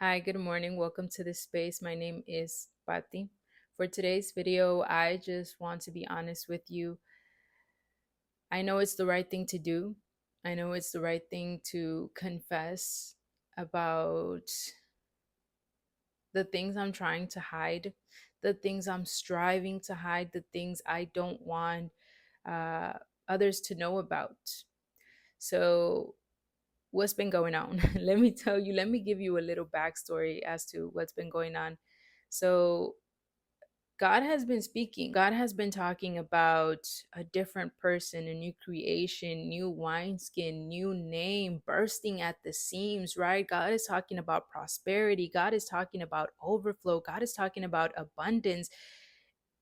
Hi, good morning. Welcome to this space. My name is Patti. For today's video, I just want to be honest with you. I know it's the right thing to do. I know it's the right thing to confess about the things I'm trying to hide, the things I'm striving to hide, the things I don't want uh, others to know about. So, what's been going on? Let me give you a little backstory as to what's been going on. So, God has been speaking. God has been talking about a different person, a new creation, new wineskin, new name, bursting at the seams, right? God is talking about prosperity. God is talking about overflow. God is talking about abundance.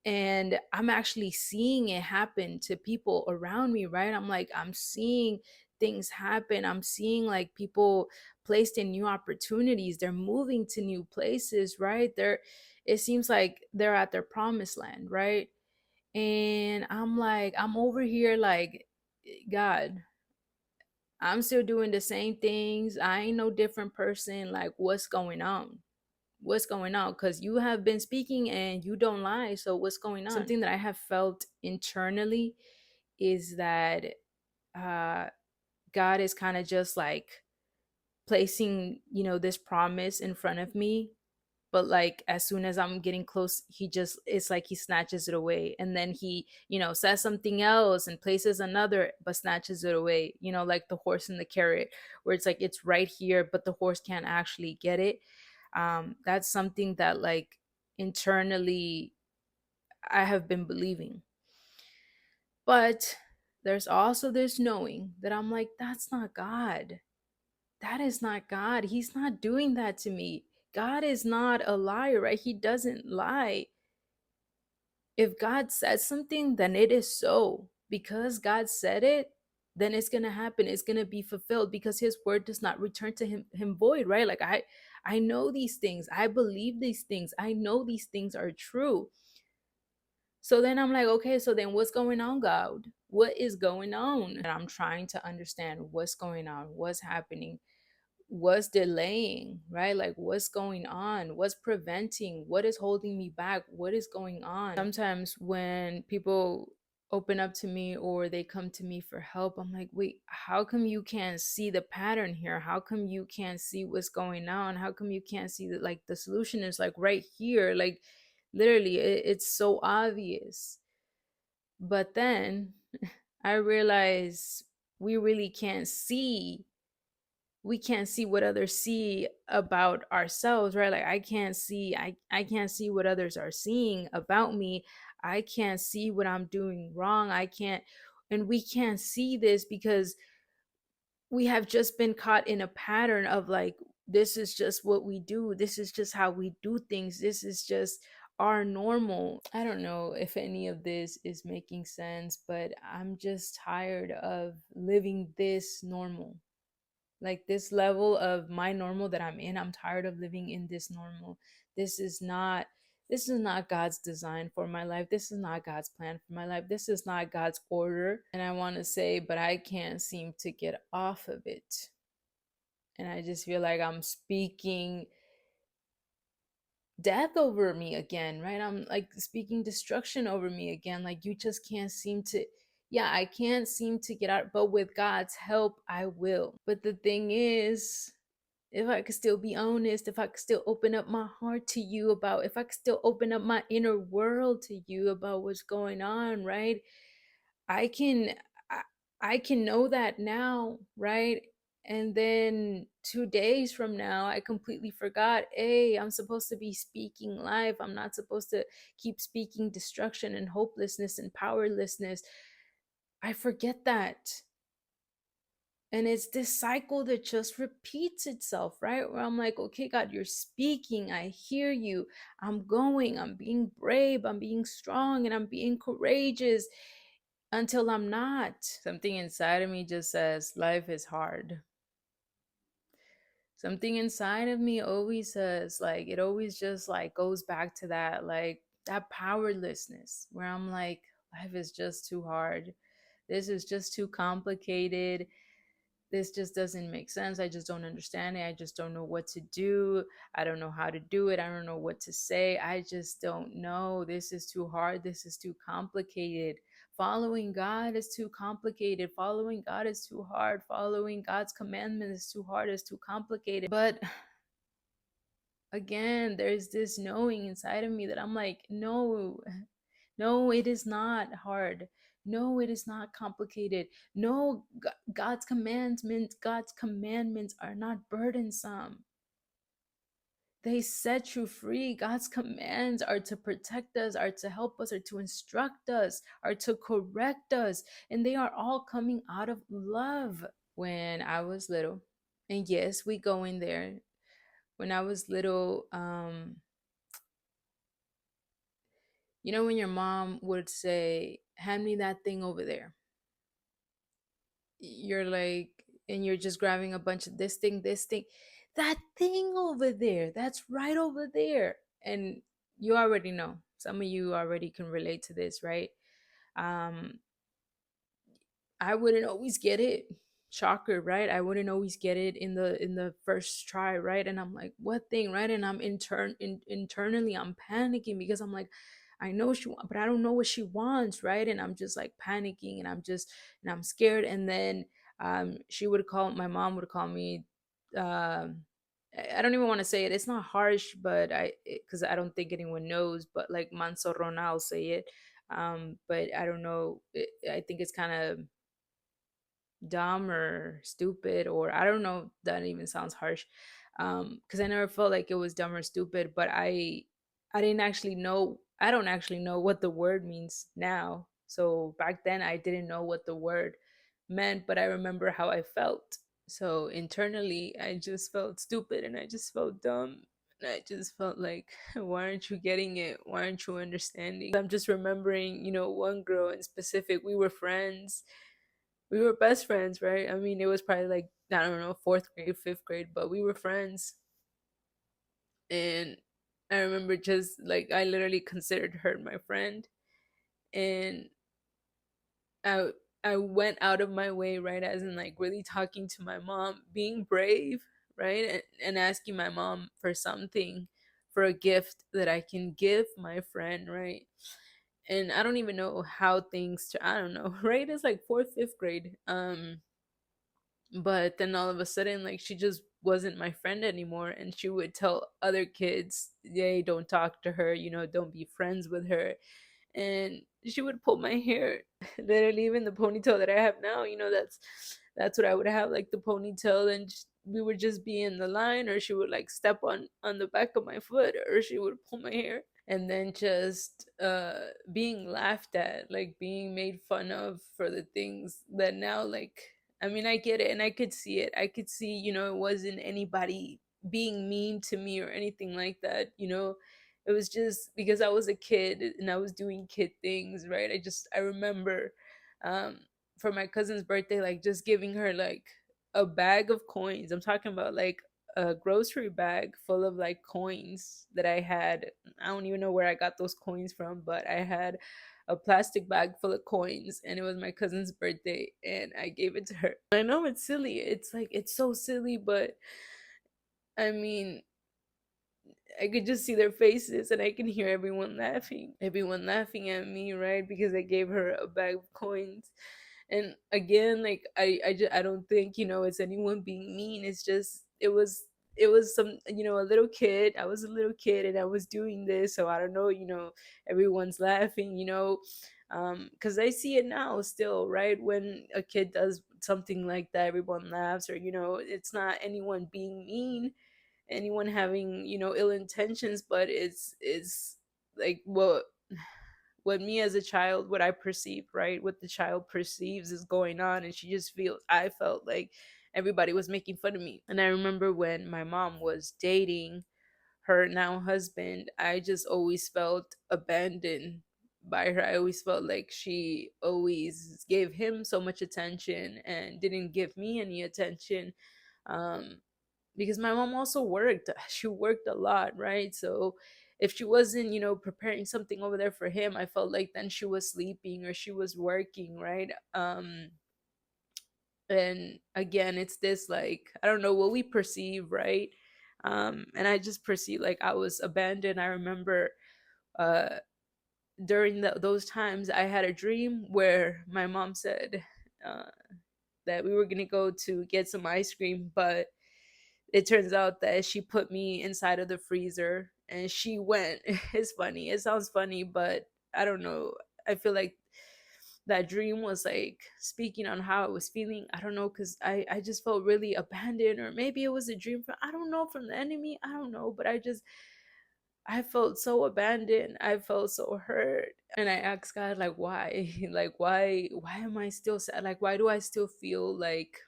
And I'm actually seeing it happen to people around me, right? I'm seeing things happen. I'm seeing like people placed in new opportunities. They're moving to new places, right? It seems like they're at their promised land, right? And I'm over here like, God, I'm still doing the same things. I ain't no different person. Like, what's going on? What's going on? Because you have been speaking and you don't lie. So, what's going on? Something that I have felt internally is that uh, God is kind of just like placing, this promise in front of me, but like as soon as I'm getting close, it's like he snatches it away, and then he says something else and places another but snatches it away, like the horse and the carrot, where it's like it's right here but the horse can't actually get it. That's something that like internally I have been believing, but there's also this knowing that I'm like, that's not God. That is not God. He's not doing that to me. God is not a liar, right? He doesn't lie. If God said something, then it is so. Because God said it, then it's gonna happen. It's gonna be fulfilled because his word does not return to him void, right? Like I know these things. I believe these things. I know these things are true. So then I'm like, okay, so then what's going on, God? What is going on? And I'm trying to understand what's going on, what's happening, what's delaying, right? Like what's going on, what's preventing, what is holding me back, what is going on. Sometimes when people open up to me or they come to me for help, I'm like, wait, how come you can't see the pattern here? How come you can't see what's going on? How come you can't see that like the solution is like right here? Like literally it's so obvious. But then I realize we really can't see, we can't see what others see about ourselves, right? Like I can't see what others are seeing about me. I can't see what I'm doing wrong. I can't, and we can't see this because we have just been caught in a pattern of like, this is just what we do, this is just how we do things, this is just our normal. I don't know if any of this is making sense, but I'm just tired of living this normal, like this level of my normal that I'm in. I'm tired of living in this normal. This is not this is not God's design for my life. This is not God's plan for my life. This is not God's order. And I want to say, but I can't seem to get off of it. And I just feel like I'm speaking death over me again, right? I'm like speaking destruction over me again. Like you just can't seem to, yeah, I can't seem to get out, but with God's help, I will. But the thing is, if I could still be honest, if I could still open up my heart to you about, if I could still open up my inner world to you about what's going on, right? I can, I, I can know that now, right? And then 2 days from now, I completely forgot. Hey, I'm supposed to be speaking life. I'm not supposed to keep speaking destruction and hopelessness and powerlessness. I forget that. And it's this cycle that just repeats itself, right? Where I'm like, okay, God, you're speaking. I hear you. I'm going. I'm being brave. I'm being strong and I'm being courageous until I'm not. Something inside of me just says, life is hard. Something inside of me always says, like, it always just like goes back to that, like that powerlessness where I'm like, life is just too hard. This is just too complicated. this just doesn't make sense. I just don't understand it. I just don't know what to do. I don't know how to do it. I don't know what to say. I just don't know. This is too hard. This is too complicated. Following God is too complicated. Following God is too hard. Following God's commandment is too hard. It's too complicated. But again, there's this knowing inside of me that I'm like, no, no, it is not hard. No, it is not complicated. No, God's commandments are not burdensome. They set you free. God's commands are to protect us, are to help us, are to instruct us, are to correct us, and they are all coming out of love. When I was little, and yes, we go in there. When I was little, when your mom would say, hand me that thing over there, you're like, and you're just grabbing a bunch of this thing, that thing over there, that's right over there. And you already know, some of you already can relate to this, right? um I wouldn't always get it. Shocker, right? I wouldn't always get it in the first try, right? And I'm like, what thing, right? And I'm internally I'm panicking because I'm like, I know she wants, but I don't know what she wants, right? And I'm just like panicking, and I'm scared. And then she would call, my mom would call me. Um, I don't even want to say it. It's not harsh, but because I don't think anyone knows. But like mansorrona, I'll say it. But I don't know. I think it's kind of dumb or stupid, or I don't know, that even sounds harsh. Because I never felt like it was dumb or stupid, but I didn't actually know, I don't actually know what the word means now. So back then I didn't know what the word meant, but I remember how I felt. So internally I just felt stupid, and I just felt dumb, and I just felt like, why aren't you getting it? Why aren't you understanding? I'm just remembering, one girl in specific. We were friends, we were best friends, right? I mean, it was probably like, I don't know, fourth grade, fifth grade, but we were friends. And I remember just like, I literally considered her my friend. And I I went out of my way, right? As in like really talking to my mom, being brave, right? And asking my mom for something, for a gift that I can give my friend, right? And I don't even know how things I don't know, right? It's like fourth, fifth grade. But then all of a sudden, like, she just wasn't my friend anymore, and she would tell other kids, "Hey, don't talk to her, don't be friends with her." And she would pull my hair. Literally, even the ponytail that I have now, that's what I would have, like the ponytail. And we would just be in the line, or she would like step on the back of my foot, or she would pull my hair. And then just being laughed at, like being made fun of for the things that now, like, I mean, I get it, and I could see it. I could see, it wasn't anybody being mean to me or anything like that. It was just because I was a kid and I was doing kid things, right? I remember um for my cousin's birthday, like just giving her like a bag of coins. I'm talking about like a grocery bag full of like coins that I had. I don't even know where I got those coins from, but I had a plastic bag full of coins, and it was my cousin's birthday, and I gave it to her. I know it's silly. It's like, it's so silly, but I mean, I could just see their faces, and I can hear everyone laughing. Everyone laughing at me, right? Because I gave her a bag of coins. And again, like, I don't think, it's anyone being mean. It's just, it was some, a little kid. I was a little kid, and I was doing this, so I don't know, everyone's laughing, because I see it now still, right? When a kid does something like that, everyone laughs. Or, it's not anyone being mean, anyone having, ill intentions, but it's like what me as a child, what I perceive, right? What the child perceives is going on, and she just feels, I felt like everybody was making fun of me. And I remember when my mom was dating her now husband, I just always felt abandoned by her. I always felt like she always gave him so much attention and didn't give me any attention. um because my mom also worked. She worked a lot, right? So if she wasn't, preparing something over there for him, I felt like then she was sleeping or she was working, right? And again, it's this, like, I don't know what we perceive, right? And I just perceived like I was abandoned. I remember uh during those times I had a dream where my mom said uh that we were gonna go to get some ice cream, but it turns out that she put me inside of the freezer and she went. It's funny, it sounds funny, but I don't know, I feel like that dream was like speaking on how I was feeling. I don't know, because I just felt really abandoned, or maybe it was a dream from, I don't know, from the enemy, I don't know, but I felt so abandoned, I felt so hurt. And I asked God, like, why? Like, why am I still sad? Like, why do I still feel like,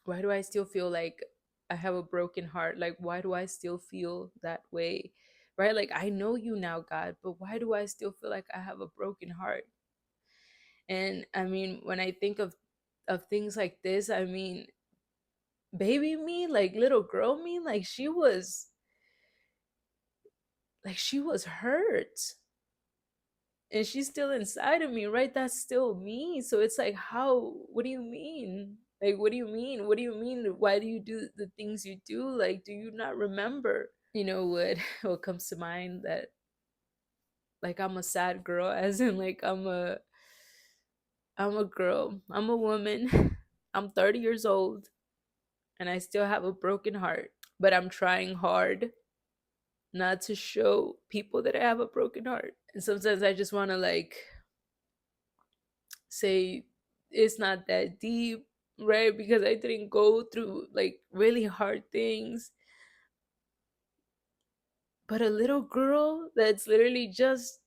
why do I still feel like I have a broken heart? Like, why do I still feel that way? Right? Like, I know you now, God, but why do I still feel like I have a broken heart? And I mean, when I think of things like this, I mean, baby me, like little girl me, like she was hurt. And she's still inside of me, right? That's still me. So it's like, how, what do you mean? Like, what do you mean? What do you mean? Why do you do the things you do? Like, do you not remember? You know what what comes to mind, that like I'm a sad girl, as in like I'm a girl, I'm a woman, I'm 30 years old, and I still have a broken heart. But I'm trying hard not to show people that I have a broken heart. And sometimes I just want to like say it's not that deep, right? Because I didn't go through like really hard things. But a little girl that's literally just,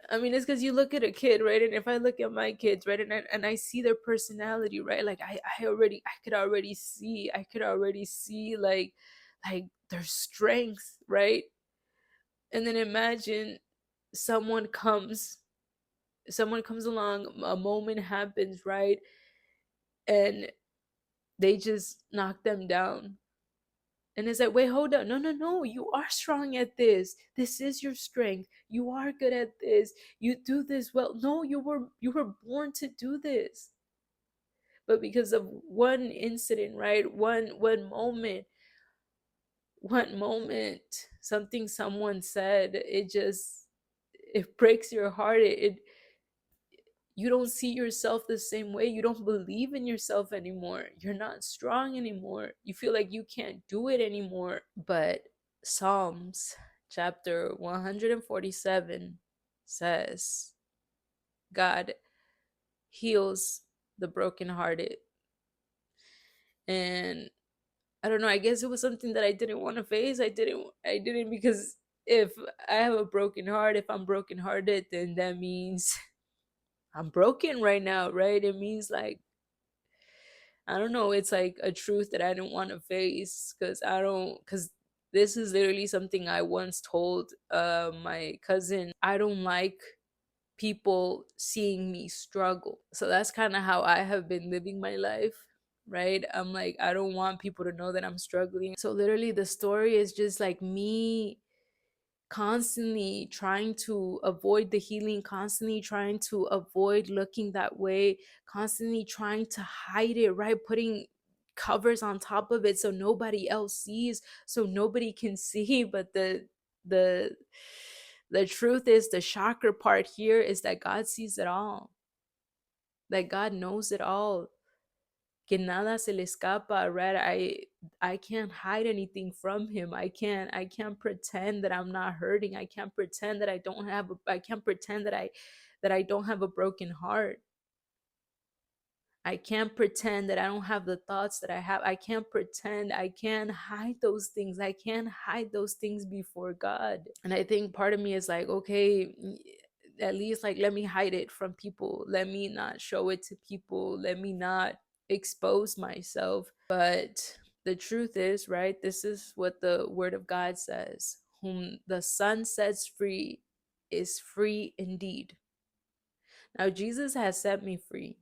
I mean, it's because you look at a kid, right? And if I look at my kids, right, and I see their personality, right? Like I could already see like their strength, right? And then imagine someone comes, someone comes along, a moment happens, right? And they just knock them down. And it's like, wait, hold up. No, no, no. You are strong at this. This is your strength. You are good at this. You do this well. No, you were born to do this. But because of one incident, right? One moment, something someone said, it breaks your heart. It You don't see yourself the same way. You don't believe in yourself anymore. You're not strong anymore. You feel like you can't do it anymore. But Psalms chapter 147 says God heals the brokenhearted. And I don't know, I guess it was something that I didn't want to face. I didn't because if I have a broken heart, if I'm brokenhearted, then that means I'm broken right now, right? It means like, I don't know, it's like a truth that I didn't want to face, because this is literally something I once told my cousin. I don't like people seeing me struggle. So that's kind of how I have been living my life, right? I'm like, I don't want people to know that I'm struggling. So literally the story is just like me constantly trying to avoid the healing, constantly trying to avoid looking that way, constantly trying to hide it, right? Putting covers on top of it so nobody else sees, so nobody can see. But the the truth is, the shocker part here is that God sees it all, that God knows it all, que nada se le escapa, right? I can't hide anything from him. I can't pretend that I'm not hurting. I can't pretend that I can't pretend that I don't have a broken heart. I can't pretend that I don't have the thoughts that I have. I can't pretend. I can't hide those things. I can't hide those things before God. And I think part of me is like, okay, at least like let me hide it from people. Let me not show it to people. Let me not expose myself. But the truth is, right? This is what the word of God says. Whom the Son sets free is free indeed. Now, Jesus has set me free.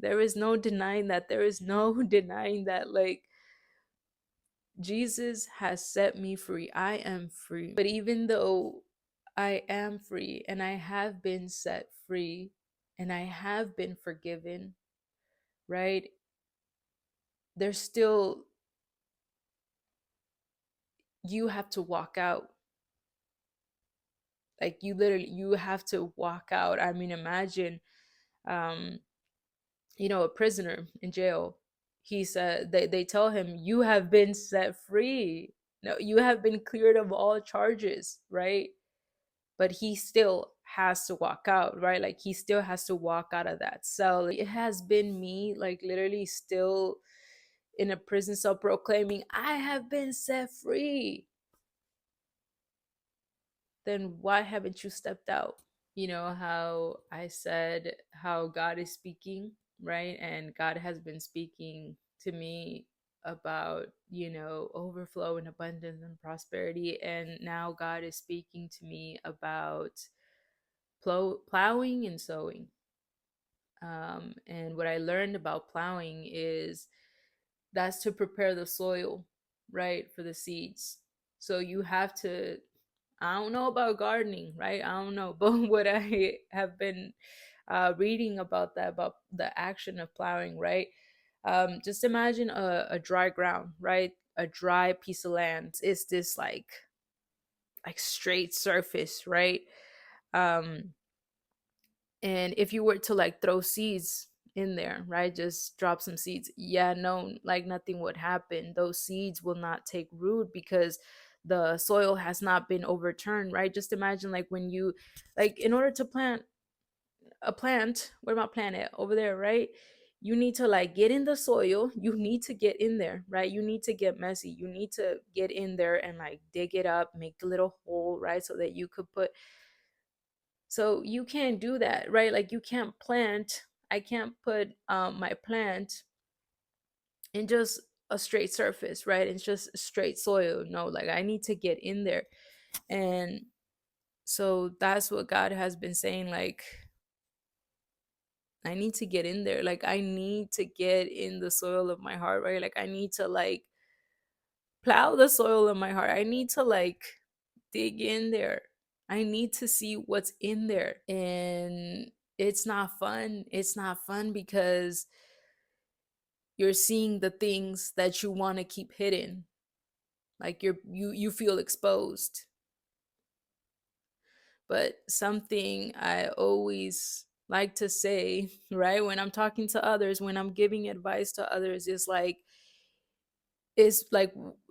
There is no denying that. There is no denying that. Like, Jesus has set me free. I am free. But even though I am free and I have been set free, and I have been forgiven, right? There's still, you have to walk out. Like, you literally, you have to walk out. I mean, imagine, um a prisoner in jail. He said, they tell him, you have been set free. No, you have been cleared of all charges, right? But he still has to walk out, right? Like, he still has to walk out of that cell. It has been me, like, literally still in a prison cell proclaiming, I have been set free. Then why haven't you stepped out? You know how I said how God is speaking, right? And God has been speaking to me about, overflow and abundance and prosperity. And now God is speaking to me about plowing and sowing. And what I learned about plowing is that's to prepare the soil, right, for the seeds. So you have to, I don't know about gardening, right? I don't know. But what I have been reading about that, about the action of plowing, right? Just imagine a dry ground, right? A dry piece of land. It's this like straight surface, right? Um, and if you were to like throw seeds in there, right? Just drop some seeds. Yeah, no, like nothing would happen. Those seeds will not take root because the soil has not been overturned, right? Just imagine, like, when you, like, in order to plant a plant, where my plant at? Over there, right? You need to like get in the soil. You need to get in there, right? You need to get messy. You need to get in there and like dig it up, make a little hole, right? So that you could put, so you can't do that, right? Like, you can't plant, I can't put my plant in just a straight surface, right? It's just straight soil. No, like, I need to get in there. And so that's what God has been saying, like, I need to get in there. Like, I need to get in the soil of my heart, right? Like, I need to like plow the soil of my heart. I need to like dig in there. I need to see what's in there. And it's not fun. It's not fun because you're seeing the things that you want to keep hidden. Like, you feel exposed. But something I always like to say, right, when I'm talking to others, when I'm giving advice to others, is like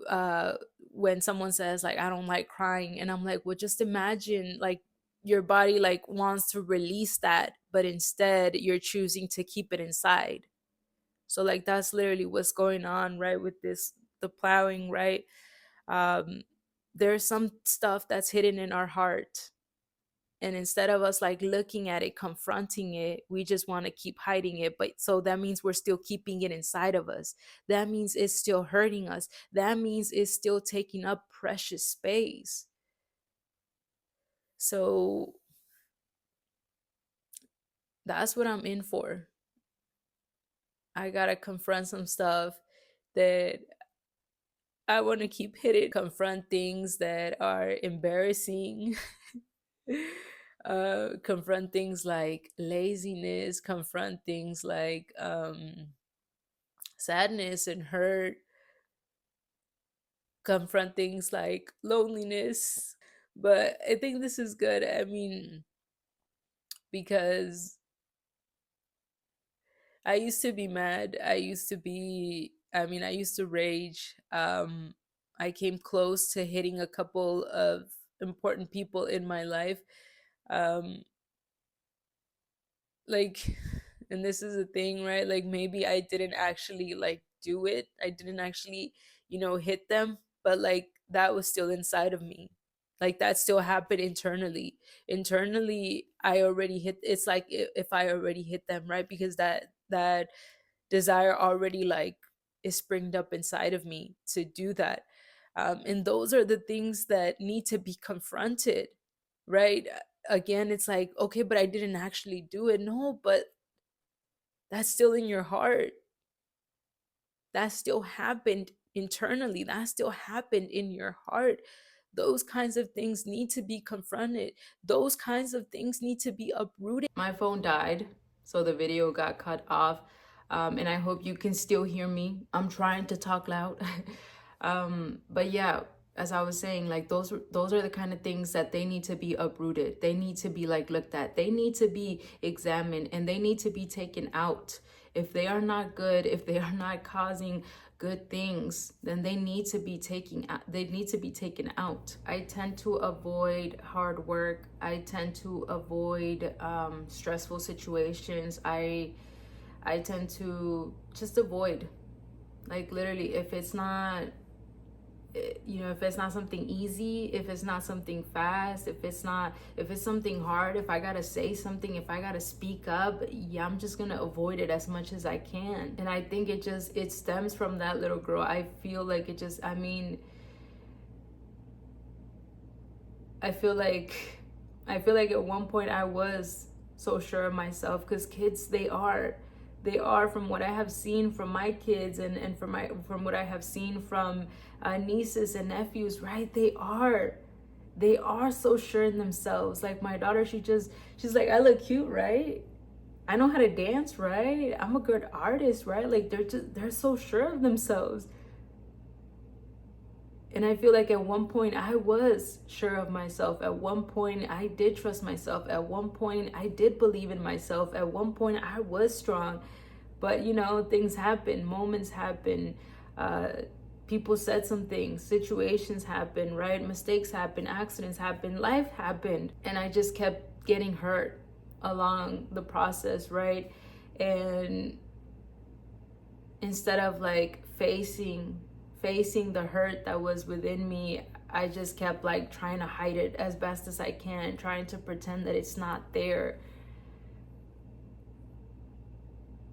uh when someone says like, I don't like crying, and I'm like, well, just imagine, like, your body like wants to release that, but instead you're choosing to keep it inside. So like, that's literally what's going on, right, with this, the plowing, right? um there's some stuff that's hidden in our heart, and instead of us like looking at it, confronting it, we just want to keep hiding it. But so that means we're still keeping it inside of us. That means it's still hurting us. That means it's still taking up precious space. So that's what I'm in for. I gotta confront some stuff that I want to keep hidden, confront things that are embarrassing. Confront things like laziness, confront things like sadness and hurt, confront things like loneliness. But I think this is good. I mean, because I used to be mad. I used to rage. I came close to hitting a couple of important people in my life. Um, like, and this is a thing, right? Like, maybe I didn't actually like do it. I didn't actually, hit them, but like, that was still inside of me. Like, that still happened internally. Internally, I already hit, it's like, if I already hit them, right? Because that desire already like is springed up inside of me to do that. And those are the things that need to be confronted, right? Again, it's like, okay, but I didn't actually do it. No, but that's still in your heart. That still happened internally. That still happened in your heart. Those kinds of things need to be confronted. Those kinds of things need to be uprooted. My phone died, so the video got cut off. And I hope you can still hear me. I'm trying to talk loud. But yeah, as I was saying, like those are the kind of things that they need to be uprooted. They need to be like looked at. They need to be examined, and they need to be taken out. If they are not good, if they are not causing good things, then they need to be taken out. I tend to avoid hard work. I tend to avoid stressful situations. I tend to just avoid, like literally, if it's not, if it's not something easy, if it's not something fast, if it's something hard, if I gotta say something, if I gotta speak up, yeah, I'm just gonna avoid it as much as I can. And I think it stems from that little girl. I feel like I feel like at one point I was so sure of myself, because kids, they are, from what I have seen from my kids, and from what I have seen from nieces and nephews, right? They are so sure in themselves. Like my daughter, she's like, I look cute, right? I know how to dance, right? I'm a good artist, right? Like they're so sure of themselves. And I feel like at one point I was sure of myself. At one point I did trust myself. At one point I did believe in myself. At one point I was strong. But things happen, moments happen, people said some things, situations happen, right? Mistakes happen, accidents happen, life happened. And I just kept getting hurt along the process, right? And instead of like facing the hurt that was within me, I just kept like trying to hide it as best as I can, trying to pretend that it's not there.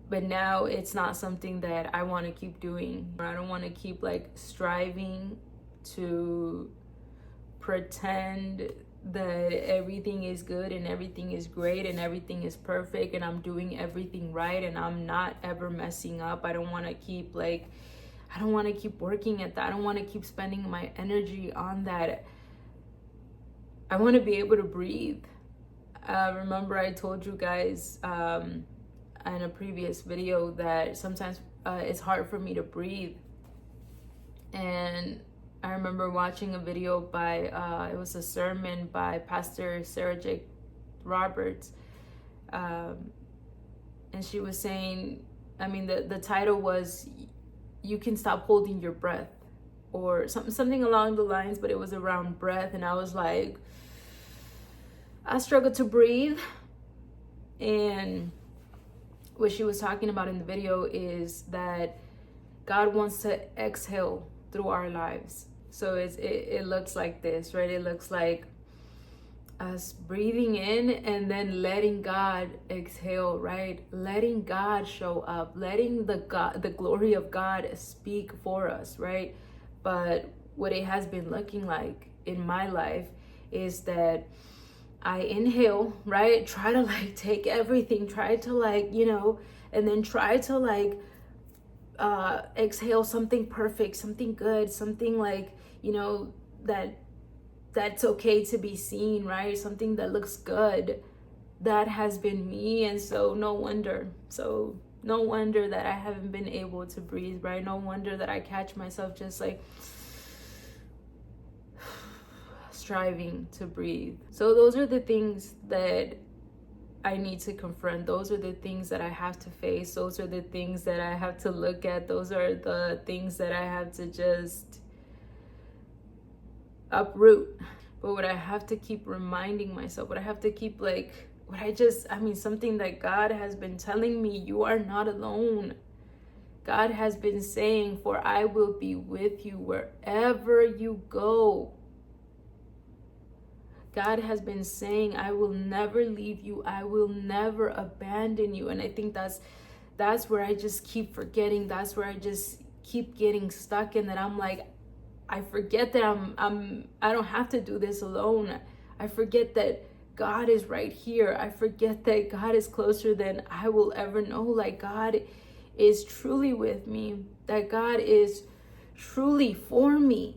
But now it's not something that I want to keep doing. I don't want to keep like striving to pretend that everything is good and everything is great and everything is perfect and I'm doing everything right and I'm not ever messing up. I don't want to keep working at that. I don't want to keep spending my energy on that. I want to be able to breathe. Remember I told you guys in a previous video that sometimes it's hard for me to breathe. And I remember watching a video by, it was a sermon by Pastor Sarah J. Roberts. And she was saying, the title was, "You Can Stop Holding Your Breath," or something along the lines, but it was around breath. And I was like, I struggle to breathe. And what she was talking about in the video is that God wants to exhale through our lives. So it looks like this, right? It looks like us breathing in and then letting God exhale, right? Letting God show up, letting the glory of God speak for us, right? But what it has been looking like in my life is that I inhale, right? Try to like take everything, try to like, and then try to like exhale something perfect, something good, something like, that's okay to be seen, right? Something that looks good. That has been me. And so no wonder that I haven't been able to breathe, right? No wonder that I catch myself just like striving to breathe. So those are the things that I need to confront. Those are the things that I have to face. Those are the things that I have to look at. Those are the things that I have to just uproot. But what I have to keep reminding myself, what I have to keep something that God has been telling me, you are not alone. God has been saying, for I will be with you wherever you go. God has been saying, I will never leave you. I will never abandon you. And I think that's where I just keep forgetting. That's where I just keep getting stuck in, that I'm like, I forget that I don't have to do this alone. I forget that God is right here. I forget that God is closer than I will ever know. Like God is truly with me, that God is truly for me.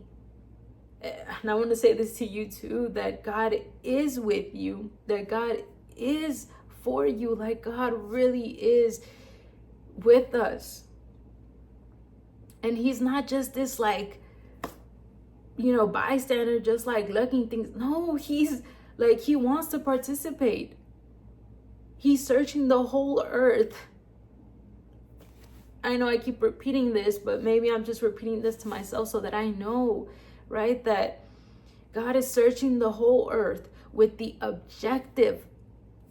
And I want to say this to you too, that God is with you, that God is for you, like God really is with us. And he's not just this like, bystander, just like looking things. No, he's like, he wants to participate. He's searching the whole earth. I know I keep repeating this, but maybe I'm just repeating this to myself so that I know, right, that God is searching the whole earth with the objective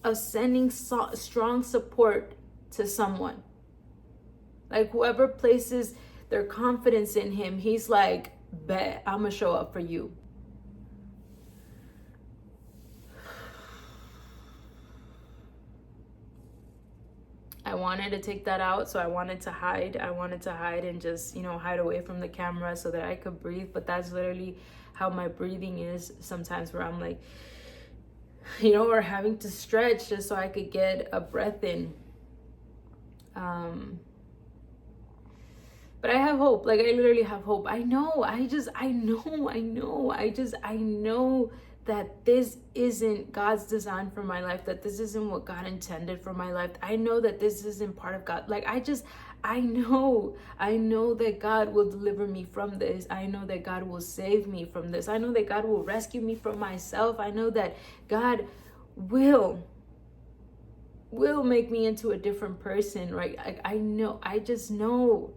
of sending strong support to someone. Like whoever places their confidence in him, he's like, bet, I'm gonna show up for you. I wanted to take that out, so I wanted to hide. I wanted to hide and just, hide away from the camera so that I could breathe. But that's literally how my breathing is sometimes, where I'm like, or having to stretch just so I could get a breath in. But I have hope. Like, I literally have hope. I know that this isn't God's design for my life, that this isn't what God intended for my life. I know that this isn't part of God. Like, I know that God will deliver me from this. I know that God will save me from this. I know that God will rescue me from myself. I know that God will make me into a different person, right? I just know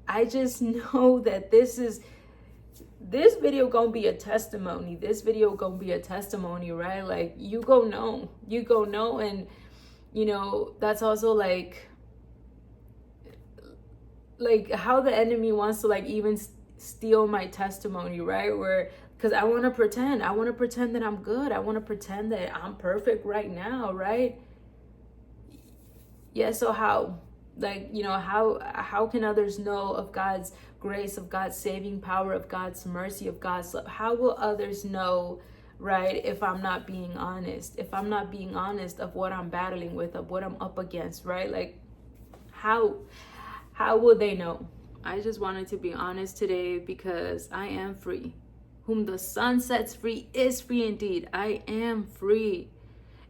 that this video gonna be a testimony. This video gonna be a testimony, right? Like, you go know. And that's also like how the enemy wants to like even steal my testimony, right? Where, because I want to pretend that I'm good. I want to pretend that I'm perfect right now, right? Yeah, so how? Like, how can others know of God's grace, of God's saving power, of God's mercy, of God's love? How will others know, right, if I'm not being honest? If I'm not being honest of what I'm battling with, of what I'm up against, right? Like, how will they know? I just wanted to be honest today because I am free. Whom the Son sets free is free indeed. I am free.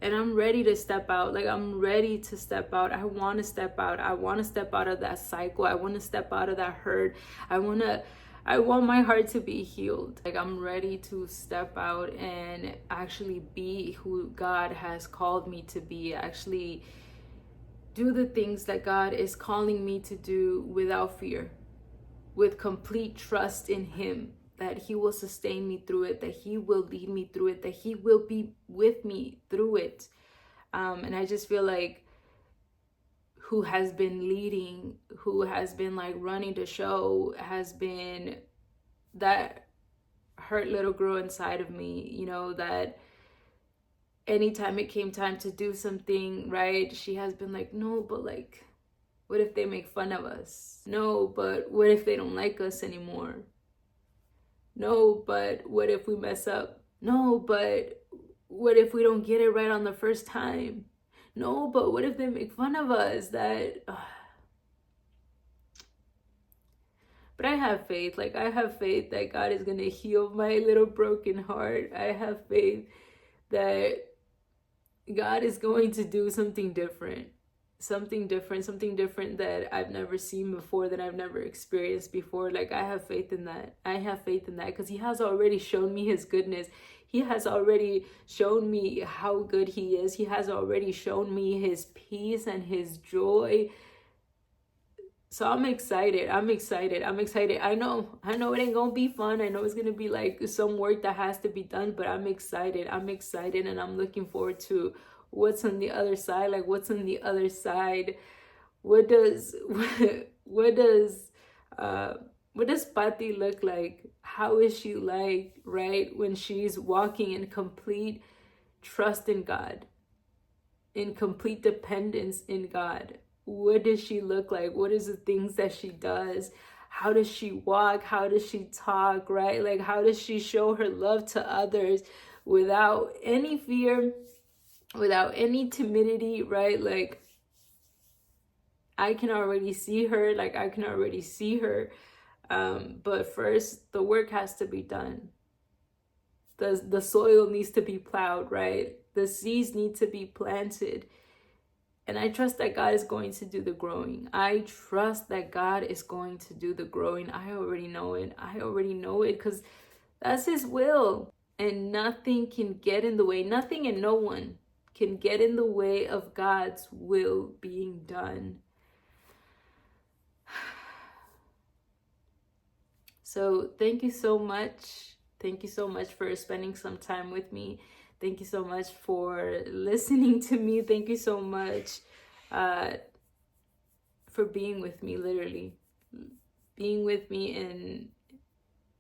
And I'm ready to step out. Like, I'm ready to step out. I want to step out. I want to step out of that cycle. I want to step out of that hurt. I want my heart to be healed. Like, I'm ready to step out and actually be who God has called me to be. Actually do the things that God is calling me to do without fear, with complete trust in him, that he will sustain me through it, that he will lead me through it, that he will be with me through it. And I just feel like who has been leading, who has been like running the show, has been that hurt little girl inside of me, that anytime it came time to do something, right, she has been like, no, but like, what if they make fun of us? No, but what if they don't like us anymore? No, but what if we mess up? No, but what if we don't get it right on the first time? No, but what if they make fun of us? But I have faith. Like, I have faith that God is going to heal my little broken heart. I have faith that God is going to do something different that I've never seen before, that I've never experienced before. Like, I have faith in that. Because he has already shown me his goodness. He has already shown me how good he is. He has already shown me his peace and his joy. So I'm excited. I know it ain't gonna be fun. I know it's gonna be like some work that has to be done, but I'm excited, and I'm looking forward to what's on the other side. Like, what's on the other side? What does Patti look like? How is she like, right, when she's walking in complete trust in God, in complete dependence in God? What does she look like? What is the things that she does? How does she walk? How does she talk, right? Like, how does she show her love to others without any fear, without any timidity, right? Like, I can already see her. But first, the work has to be done. The soil needs to be plowed, right? The seeds need to be planted. And I trust that God is going to do the growing. I trust that God is going to do the growing. I already know it. I already know it because that's His will. And nothing can get in the way. Nothing and no one can get in the way of God's will being done. So thank you so much. Thank you so much for spending some time with me. Thank you so much for listening to me. Thank you so much for being with me, literally. Being with me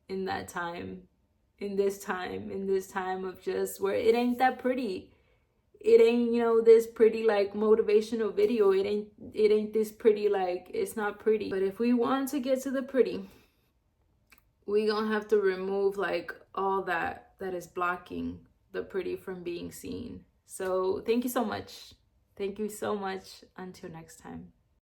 in that time, in this time of just where it ain't that pretty. It ain't, this pretty like motivational video. It ain't this pretty, like, it's not pretty. But if we want to get to the pretty, we gonna have to remove like all that is blocking the pretty from being seen. So thank you so much. Thank you so much. Until next time.